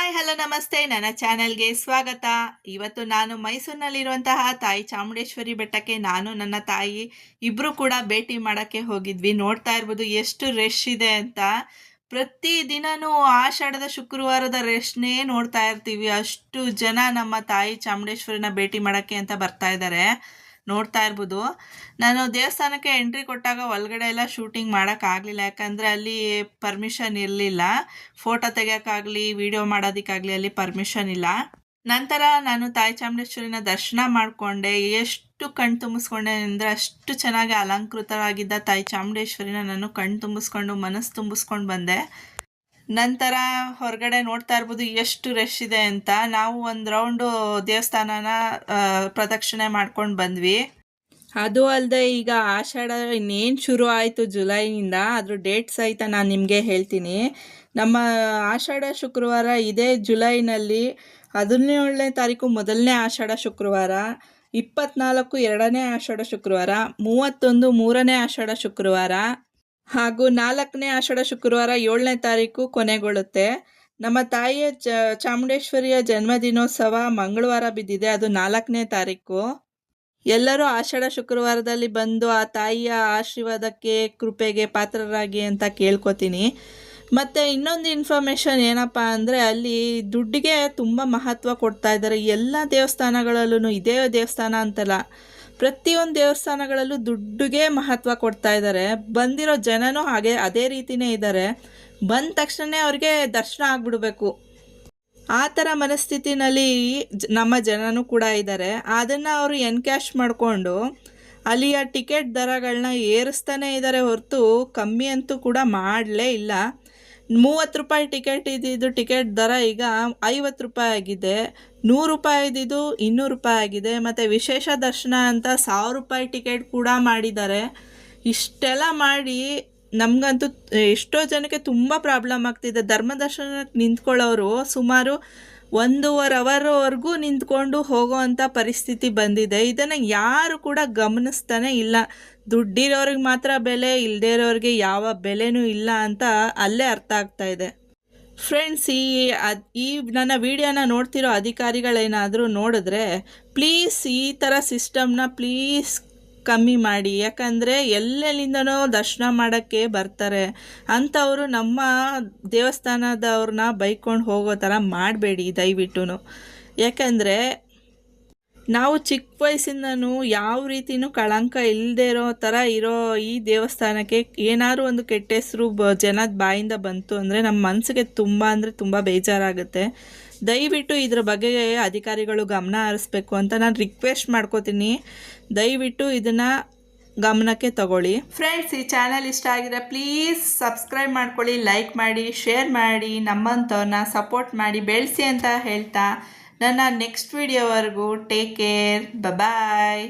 Hi hello ನಮಸ್ತೆ, ನನ್ನ ಚಾನೆಲ್ಗೆ ಸ್ವಾಗತ. ಇವತ್ತು ನಾನು ಮೈಸೂರಿನಲ್ಲಿರುವಂತಹ ತಾಯಿ ಚಾಮುಂಡೇಶ್ವರಿ ಬೆಟ್ಟಕ್ಕೆ ನಾನು ನನ್ನ ತಾಯಿ ಇಬ್ಬರು ಕೂಡ ಭೇಟಿ ಮಾಡೋಕ್ಕೆ ಹೋಗಿದ್ವಿ. ನೋಡ್ತಾ ಇರ್ಬೋದು ಎಷ್ಟು ರಶ್ ಇದೆ ಅಂತ. ಪ್ರತಿ ದಿನನೂ ಆಷಾಢದ ಶುಕ್ರವಾರದ ರಶ್ನೇ ನೋಡ್ತಾ ಇರ್ತೀವಿ. ಅಷ್ಟು ಜನ ನಮ್ಮ ತಾಯಿ ಚಾಮುಂಡೇಶ್ವರಿನ ಭೇಟಿ ಮಾಡೋಕ್ಕೆ ಅಂತ ಬರ್ತಾ ಇದ್ದಾರೆ. ನೋಡ್ತಾ ಇರ್ಬೋದು. ನಾನು ದೇವಸ್ಥಾನಕ್ಕೆ ಎಂಟ್ರಿ ಕೊಟ್ಟಾಗ ಒಳಗಡೆ ಎಲ್ಲ ಶೂಟಿಂಗ್ ಮಾಡೋಕ್ಕಾಗಲಿಲ್ಲ, ಯಾಕಂದರೆ ಅಲ್ಲಿ ಪರ್ಮಿಷನ್ ಇರಲಿಲ್ಲ. ಫೋಟೋ ತೆಗಿಯೋಕ್ಕಾಗಲಿ ವಿಡಿಯೋ ಮಾಡೋದಕ್ಕಾಗಲಿ ಅಲ್ಲಿ ಪರ್ಮಿಷನ್ ಇಲ್ಲ. ನಂತರ ನಾನು ತಾಯಿ ಚಾಮುಂಡೇಶ್ವರಿನ ದರ್ಶನ ಮಾಡಿಕೊಂಡೆ. ಎಷ್ಟು ಕಣ್ ತುಂಬಿಸ್ಕೊಂಡೆ ಅಂದರೆ ಅಷ್ಟು ಚೆನ್ನಾಗಿ ಅಲಂಕೃತವಾಗಿದ್ದ ತಾಯಿ ಚಾಮುಂಡೇಶ್ವರಿನ ನಾನು ಕಣ್ ತುಂಬಿಸ್ಕೊಂಡು ಮನಸ್ಸು ತುಂಬಿಸ್ಕೊಂಡು ಬಂದೆ. ನಂತರ ಹೊರಗಡೆ ನೋಡ್ತಾ ಇರ್ಬೋದು ಎಷ್ಟು ರಶ್ ಇದೆ ಅಂತ. ನಾವು ಒಂದು ರೌಂಡು ದೇವಸ್ಥಾನನ ಪ್ರದಕ್ಷಿಣೆ ಮಾಡ್ಕೊಂಡು ಬಂದ್ವಿ. ಅದು ಅಲ್ಲದೆ ಈಗ ಆಷಾಢ ಇನ್ನೇನು ಶುರು ಆಯಿತು ಜುಲೈನಿಂದ. ಅದ್ರ ಡೇಟ್ ಸಹಿತ ನಾನು ನಿಮಗೆ ಹೇಳ್ತೀನಿ. ನಮ್ಮ ಆಷಾಢ ಶುಕ್ರವಾರ ಇದೇ ಜುಲೈನಲ್ಲಿ 17ನೇ ತಾರೀಕು ಮೊದಲನೇ ಆಷಾಢ ಶುಕ್ರವಾರ, 24 ಎರಡನೇ ಆಷಾಢ ಶುಕ್ರವಾರ, 31 ಮೂರನೇ ಆಷಾಢ ಶುಕ್ರವಾರ ಹಾಗೂ 4ನೇ ಆಷಾಢ ಶುಕ್ರವಾರ 7ನೇ ತಾರೀಕು ಕೊನೆಗೊಳ್ಳುತ್ತೆ. ನಮ್ಮ ತಾಯಿಯ ಚಾಮುಂಡೇಶ್ವರಿಯ ಜನ್ಮದಿನೋತ್ಸವ ಮಂಗಳವಾರ ಬಿದ್ದಿದೆ, ಅದು 4ನೇ ತಾರೀಕು. ಎಲ್ಲರೂ ಆಷಾಢ ಶುಕ್ರವಾರದಲ್ಲಿ ಬಂದು ಆ ತಾಯಿಯ ಆಶೀರ್ವಾದಕ್ಕೆ ಕೃಪೆಗೆ ಪಾತ್ರರಾಗಿ ಅಂತ ಕೇಳ್ಕೊತೀನಿ. ಮತ್ತು ಇನ್ನೊಂದು ಇನ್ಫಾರ್ಮೇಷನ್ ಏನಪ್ಪ ಅಂದರೆ ಅಲ್ಲಿ ದುಡ್ಡಿಗೆ ತುಂಬ ಮಹತ್ವ ಕೊಡ್ತಾ ಇದ್ದಾರೆ. ಎಲ್ಲ ದೇವಸ್ಥಾನಗಳಲ್ಲೂ, ಇದೇ ದೇವಸ್ಥಾನ ಅಂತಲ್ಲ, ಪ್ರತಿಯೊಂದು ದೇವಸ್ಥಾನಗಳಲ್ಲೂ ದುಡ್ಡಿಗೆ ಮಹತ್ವ ಕೊಡ್ತಾ ಇದ್ದಾರೆ. ಬಂದಿರೋ ಜನನೂ ಅದೇ ರೀತಿಯೇ ಇದ್ದಾರೆ. ಬಂದ ತಕ್ಷಣ ಅವ್ರಿಗೆ ದರ್ಶನ ಆಗಿಬಿಡ್ಬೇಕು, ಆ ಥರ ಮನಸ್ಥಿತಿನಲ್ಲಿ ನಮ್ಮ ಜನನೂ ಕೂಡ ಇದ್ದಾರೆ. ಅದನ್ನು ಅವರು ಎನ್ಕ್ಯಾಶ್ ಮಾಡಿಕೊಂಡು ಅಲ್ಲಿಯ ಟಿಕೆಟ್ ದರಗಳನ್ನ ಏರಿಸ್ತಾನೇ ಇದ್ದಾರೆ ಹೊರತು ಕಮ್ಮಿ ಅಂತೂ ಕೂಡ ಮಾಡಲೇ ಇಲ್ಲ. 30 ರೂಪಾಯಿ ಟಿಕೆಟ್ ಇದ್ದಿದ್ದು ಟಿಕೆಟ್ ದರ ಈಗ 50 ರೂಪಾಯಿ ಆಗಿದೆ. 100 ರೂಪಾಯಿ ಇದ್ದಿದ್ದು 200 ರೂಪಾಯಿ ಆಗಿದೆ. ಮತ್ತು ವಿಶೇಷ ದರ್ಶನ ಅಂತ 1000 ರೂಪಾಯಿ ಟಿಕೆಟ್ ಕೂಡ ಮಾಡಿದ್ದಾರೆ. ಇಷ್ಟೆಲ್ಲ ಮಾಡಿ ನಮಗಂತೂ ಎಷ್ಟೋ ಜನಕ್ಕೆ ತುಂಬ ಪ್ರಾಬ್ಲಮ್ ಆಗ್ತಿದೆ. ಧರ್ಮ ದರ್ಶನಕ್ಕೆ ನಿಂತ್ಕೊಳ್ಳೋರು ಸುಮಾರು 1.5 ಅವರ್ವರೆಗೂ ನಿಂತ್ಕೊಂಡು ಹೋಗೋ ಅಂಥ ಪರಿಸ್ಥಿತಿ ಬಂದಿದೆ. ಇದನ್ನು ಯಾರು ಕೂಡ ಗಮನಿಸ್ತಾನೆ ಇಲ್ಲ. ದುಡ್ಡಿರೋರಿಗೆ ಮಾತ್ರ ಬೆಲೆ, ಇಲ್ಲದೇ ಇರೋರಿಗೆ ಯಾವ ಬೆಲೆನೂ ಇಲ್ಲ ಅಂತ ಅಲ್ಲೇ ಅರ್ಥ ಆಗ್ತಾ ಇದೆ. ಫ್ರೆಂಡ್ಸ್, ಈ ನನ್ನ ವಿಡಿಯೋನ ನೋಡ್ತಿರೋ ಅಧಿಕಾರಿಗಳೇನಾದರೂ ನೋಡಿದ್ರೆ ಪ್ಲೀಸ್ ಈ ಥರ ಸಿಸ್ಟಮ್ನ ಪ್ಲೀಸ್ ಕಮ್ಮಿ ಮಾಡಿ. ಯಾಕಂದರೆ ಎಲ್ಲೆಲ್ಲಿಂದನೋ ದರ್ಶನ ಮಾಡೋಕ್ಕೆ ಬರ್ತಾರೆ ಅಂಥವರು ನಮ್ಮ ದೇವಸ್ಥಾನದವ್ರನ್ನ ಬೈಕೊಂಡು ಹೋಗೋ ಥರ ಮಾಡಬೇಡಿ ದಯವಿಟ್ಟು. ಯಾಕಂದರೆ ನಾವು ಚಿಕ್ಕ ವಯಸ್ಸಿಂದನೂ ಯಾವ ರೀತಿಯೂ ಕಳಂಕ ಇಲ್ಲದೆ ಇರೋ ಥರ ಇರೋ ಈ ದೇವಸ್ಥಾನಕ್ಕೆ ಏನಾದರೂ ಒಂದು ಕೆಟ್ಟ ಹೆಸರು ಜನದ ಬಾಯಿಂದ ಬಂತು ಅಂದರೆ ನಮ್ಮ ಮನಸ್ಸಿಗೆ ತುಂಬ ಅಂದರೆ ತುಂಬ ಬೇಜಾರಾಗುತ್ತೆ. ದಯವಿಟ್ಟು ಇದ್ರ ಬಗ್ಗೆ ಅಧಿಕಾರಿಗಳು ಗಮನ ಹರಿಸ್ಬೇಕು ಅಂತ ನಾನು ರಿಕ್ವೆಸ್ಟ್ ಮಾಡ್ಕೋತೀನಿ. ದಯವಿಟ್ಟು ಇದನ್ನು ಗಮನಕ್ಕೆ ತಗೊಳ್ಳಿ. ಫ್ರೆಂಡ್ಸ್, ಈ ಚಾನಲ್ ಇಷ್ಟ ಆಗಿದ್ರೆ ಪ್ಲೀಸ್ ಸಬ್ಸ್ಕ್ರೈಬ್ ಮಾಡ್ಕೊಳ್ಳಿ, ಲೈಕ್ ಮಾಡಿ, ಶೇರ್ ಮಾಡಿ, ನಮ್ಮಂಥವ್ರನ್ನ ಸಪೋರ್ಟ್ ಮಾಡಿ ಬೆಳೆಸಿ ಅಂತ ಹೇಳ್ತಾ ನನ್ನ ನೆಕ್ಸ್ಟ್ ವಿಡಿಯೋವರೆಗೂ ಟೇಕ್ ಕೇರ್, ಬಾಯ್.